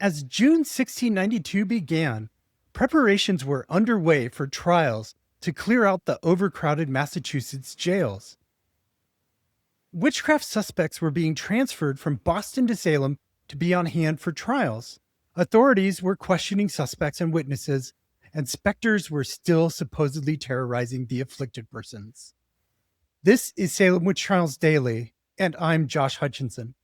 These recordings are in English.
As June 1692 began, preparations were underway for trials to clear out the overcrowded Massachusetts jails. Witchcraft suspects were being transferred from Boston to Salem to be on hand for trials. Authorities were questioning suspects and witnesses, and specters were still supposedly terrorizing the afflicted persons. This is Salem Witch Trials Daily, and I'm Josh Hutchinson.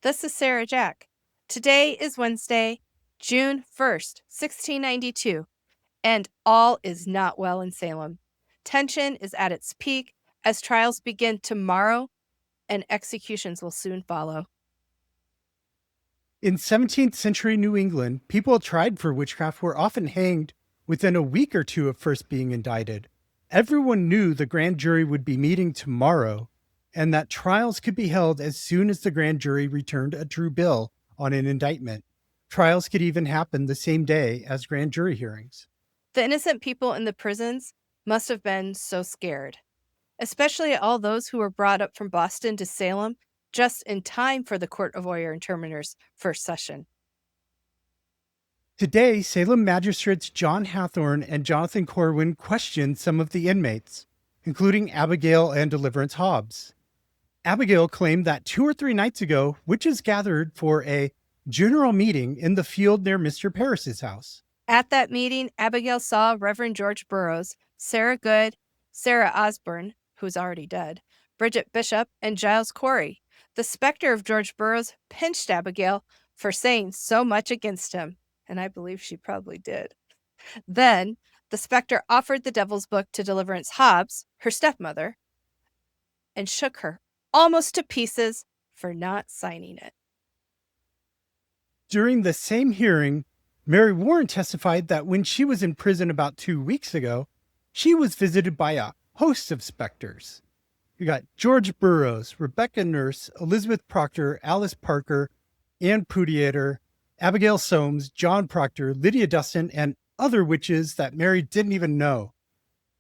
This is Sarah Jack. Today is Wednesday, June 1st, 1692, and all is not well in Salem. Tension is at its peak as trials begin tomorrow, and executions will soon follow. In 17th century New England, people tried for witchcraft were often hanged within a week or two of first being indicted. Everyone knew the grand jury would be meeting tomorrow, and that trials could be held as soon as the grand jury returned a true bill on an indictment. Trials could even happen the same day as grand jury hearings. The innocent people in the prisons must have been so scared, especially all those who were brought up from Boston to Salem just in time for the Court of Oyer and Terminer's first session. Today, Salem magistrates John Hathorne and Jonathan Corwin questioned some of the inmates, including Abigail and Deliverance Hobbs. Abigail claimed that 2 or 3 nights ago, witches gathered for a general meeting in the field near Mr. Parris's house. At that meeting, Abigail saw Reverend George Burroughs, Sarah Good, Sarah Osborne, who's already dead, Bridget Bishop, and Giles Corey. The specter of George Burroughs pinched Abigail for saying so much against him, and I believe she probably did. Then, the specter offered the devil's book to Deliverance Hobbs, her stepmother, and shook her almost to pieces for not signing it. During the same hearing, Mary Warren testified that when she was in prison about 2 weeks ago, she was visited by a host of specters. You got George Burroughs, Rebecca Nurse, Elizabeth Procter, Alice Parker, Anne Pudiator, Abigail Soames, John Procter, Lydia Dustin, and other witches that Mary didn't even know.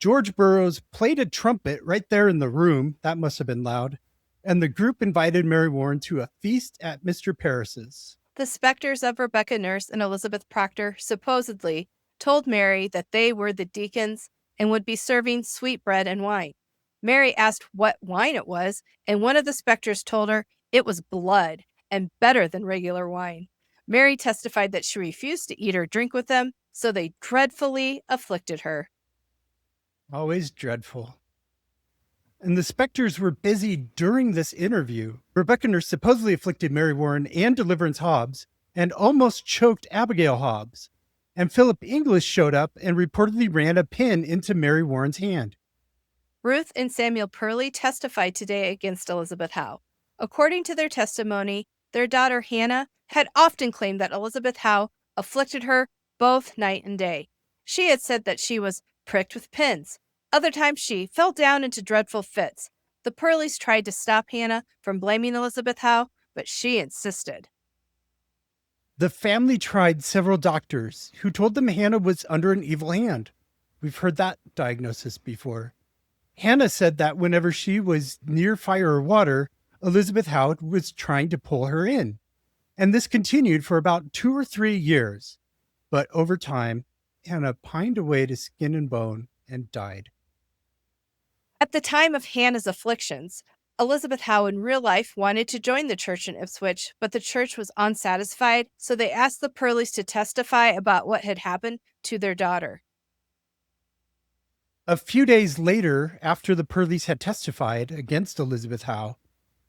George Burroughs played a trumpet right there in the room. That must have been loud. And the group invited Mary Warren to a feast at Mr. Parris's. The specters of Rebecca Nurse and Elizabeth Procter supposedly told Mary that they were the deacons and would be serving sweet bread and wine. Mary asked what wine it was, and one of the specters told her it was blood and better than regular wine. Mary testified that she refused to eat or drink with them, so they dreadfully afflicted her. Always dreadful. And the specters were busy during this interview. Rebecca Nurse supposedly afflicted Mary Warren and Deliverance Hobbs and almost choked Abigail Hobbs. And Philip English showed up and reportedly ran a pin into Mary Warren's hand. Ruth and Samuel Perley testified today against Elizabeth Howe. According to their testimony, their daughter Hannah had often claimed that Elizabeth Howe afflicted her both night and day. She had said that she was pricked with pins. Other times she fell down into dreadful fits. The Perleys tried to stop Hannah from blaming Elizabeth Howe, but she insisted. The family tried several doctors who told them Hannah was under an evil hand. We've heard that diagnosis before. Hannah said that whenever she was near fire or water, Elizabeth Howe was trying to pull her in. And this continued for about 2 or 3 years. But over time, Hannah pined away to skin and bone and died. At the time of Hannah's afflictions, Elizabeth Howe in real life wanted to join the church in Ipswich, but the church was unsatisfied, so they asked the Perleys to testify about what had happened to their daughter. A few days later, after the Perleys had testified against Elizabeth Howe,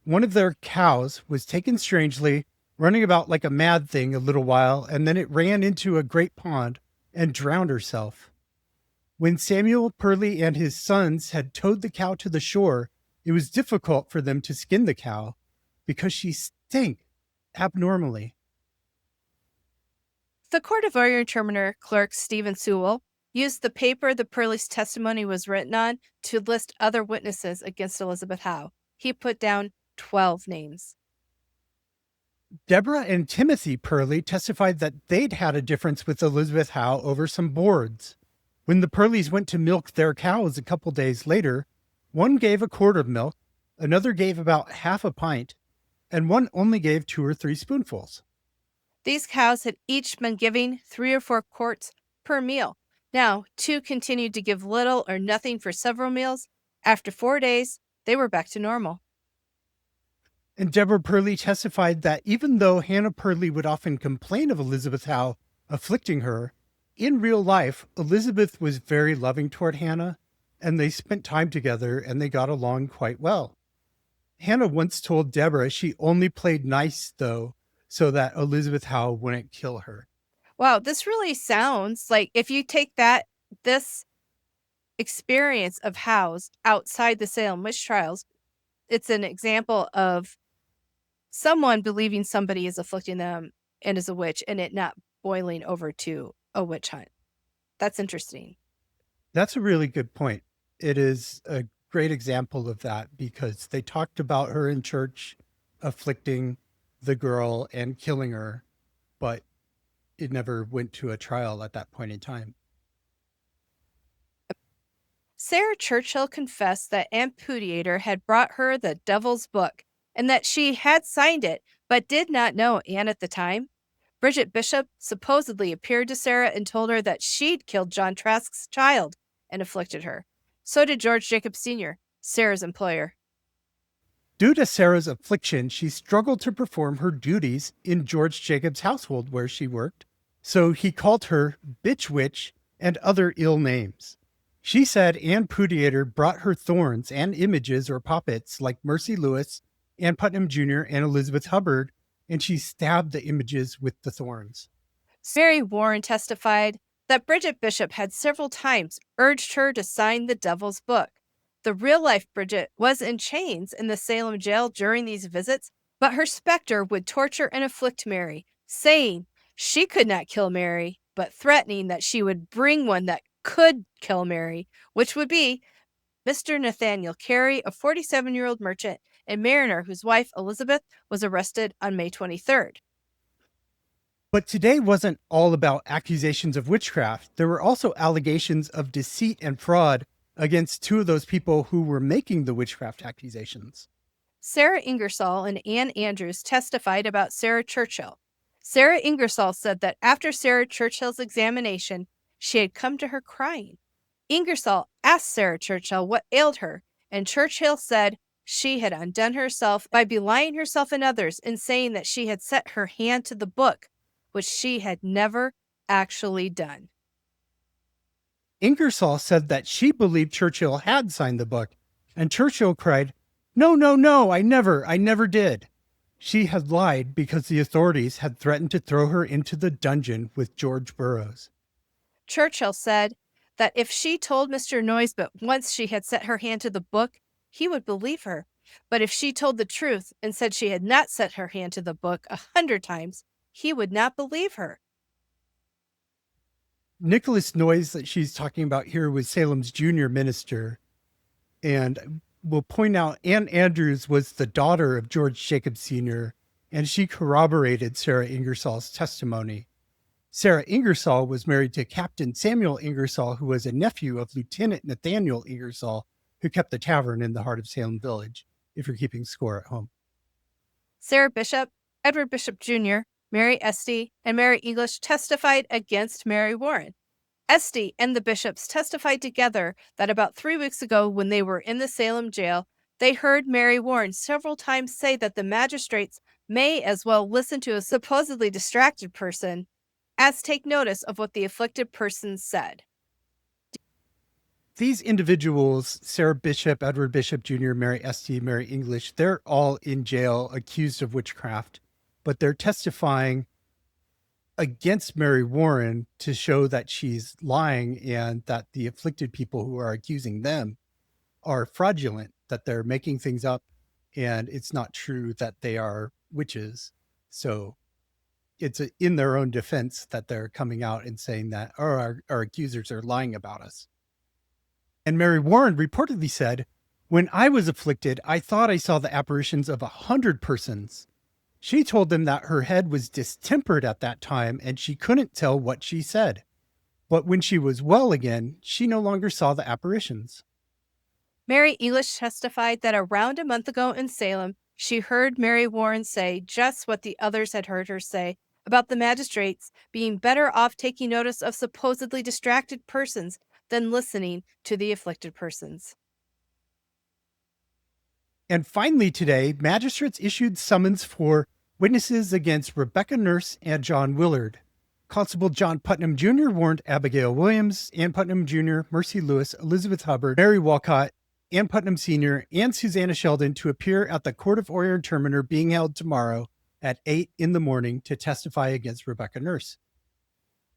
one of their cows was taken strangely, running about like a mad thing a little while, and then it ran into a great pond and drowned herself. When Samuel Perley and his sons had towed the cow to the shore, it was difficult for them to skin the cow because she stank abnormally. The Court of Oyer and Terminer clerk Stephen Sewell used the paper the Perley's testimony was written on to list other witnesses against Elizabeth Howe. He put down 12 names. Deborah and Timothy Perley testified that they'd had a difference with Elizabeth Howe over some boards. When the Perleys went to milk their cows a couple days later, one gave a quart of milk, another gave about half a pint, and one only gave 2 or 3 spoonfuls. These cows had each been giving 3 or 4 quarts per meal. Now, 2 continued to give little or nothing for several meals. After 4 days, they were back to normal. And Deborah Perley testified that even though Hannah Perley would often complain of Elizabeth Howe afflicting her, in real life, Elizabeth was very loving toward Hannah, and they spent time together and they got along quite well. Hannah once told Deborah she only played nice, though, so that Elizabeth Howe wouldn't kill her. Wow, this really sounds like if you take this experience of Howe's outside the Salem witch trials, it's an example of someone believing somebody is afflicting them and is a witch and it not boiling over to a witch hunt. That's interesting. That's a really good point. It is a great example of that because they talked about her in church afflicting the girl and killing her, but it never went to a trial at that point in time. Sarah Churchill confessed that Amputiator had brought her the Devil's Book and that she had signed it, but did not know Anne at the time. Bridget Bishop supposedly appeared to Sarah and told her that she'd killed John Trask's child and afflicted her. So did George Jacob Sr., Sarah's employer. Due to Sarah's affliction, she struggled to perform her duties in George Jacob's household where she worked, so he called her Bitch Witch and other ill names. She said Anne Pudiator brought her thorns and images or poppets like Mercy Lewis, Ann Putnam Jr., and Elizabeth Hubbard, and she stabbed the images with the thorns. Mary Warren testified that Bridget Bishop had several times urged her to sign the Devil's Book. The real-life Bridget was in chains in the Salem jail during these visits, but her specter would torture and afflict Mary, saying she could not kill Mary, but threatening that she would bring one that could kill Mary, which would be Mr. Nathaniel Carey, a 47-year-old merchant and mariner whose wife, Elizabeth, was arrested on May 23rd. But today wasn't all about accusations of witchcraft. There were also allegations of deceit and fraud against 2 of those people who were making the witchcraft accusations. Sarah Ingersoll and Anne Andrews testified about Sarah Churchill. Sarah Ingersoll said that after Sarah Churchill's examination, she had come to her crying. Ingersoll asked Sarah Churchill what ailed her, and Churchill said she had undone herself by belying herself and others and saying that she had set her hand to the book, which she had never actually done. Ingersoll said that she believed Churchill had signed the book, and Churchill cried, "No, no, no, I never did." She had lied because the authorities had threatened to throw her into the dungeon with George Burroughs. Churchill said that if she told Mr. Noisebit once she had set her hand to the book, he would believe her. But if she told the truth and said she had not set her hand to the book 100 times, he would not believe her. Nicholas Noyes that she's talking about here was Salem's junior minister. And we'll point out Anne Andrews was the daughter of George Jacob Sr., and she corroborated Sarah Ingersoll's testimony. Sarah Ingersoll was married to Captain Samuel Ingersoll, who was a nephew of Lieutenant Nathaniel Ingersoll, who kept the tavern in the heart of Salem Village, if you're keeping score at home. Sarah Bishop, Edward Bishop Jr., Mary Esty, and Mary English testified against Mary Warren. Esty and the bishops testified together that about 3 weeks ago, when they were in the Salem jail, they heard Mary Warren several times say that the magistrates may as well listen to a supposedly distracted person as take notice of what the afflicted person said. These individuals, Sarah Bishop, Edward Bishop Jr., Mary Esty, Mary English, they're all in jail accused of witchcraft, but they're testifying against Mary Warren to show that she's lying and that the afflicted people who are accusing them are fraudulent, that they're making things up, and it's not true that they are witches. So it's in their own defense that they're coming out and saying that our accusers are lying about us. And Mary Warren reportedly said, "When I was afflicted, I thought I saw the apparitions of 100 persons. She told them that her head was distempered at that time and she couldn't tell what she said. But when she was well again, she no longer saw the apparitions." Mary English testified that around a month ago in Salem, she heard Mary Warren say just what the others had heard her say, about the magistrates being better off taking notice of supposedly distracted persons than listening to the afflicted persons. And finally today, magistrates issued summons for witnesses against Rebecca Nurse and John Willard. Constable John Putnam Jr. warned Abigail Williams, Ann Putnam Jr., Mercy Lewis, Elizabeth Hubbard, Mary Walcott, Ann Putnam Sr., and Susanna Sheldon to appear at the Court of Oyer and Terminer being held tomorrow at 8 in the morning to testify against Rebecca Nurse.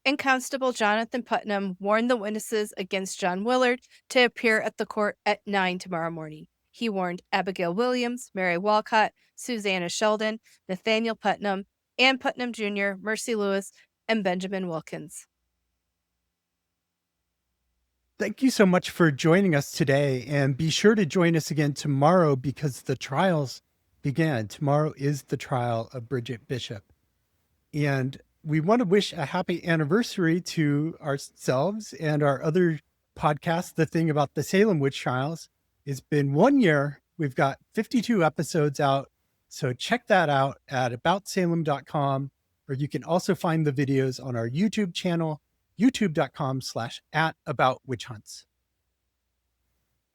And Constable Jonathan Putnam warned the witnesses against John Willard to appear at the court at 9 tomorrow morning. He warned Abigail Williams, Mary Walcott, Susanna Sheldon, Nathaniel Putnam, Ann Putnam Jr., Mercy Lewis, and Benjamin Wilkins. Thank you so much for joining us today, and be sure to join us again tomorrow because the trials began. Tomorrow is the trial of Bridget Bishop. And we want to wish a happy anniversary to ourselves and our other podcast, The Thing About the Salem Witch Trials. It's been 1 year. We've got 52 episodes out. So check that out at aboutsalem.com, or you can also find the videos on our YouTube channel, youtube.com/@aboutwitchhunts.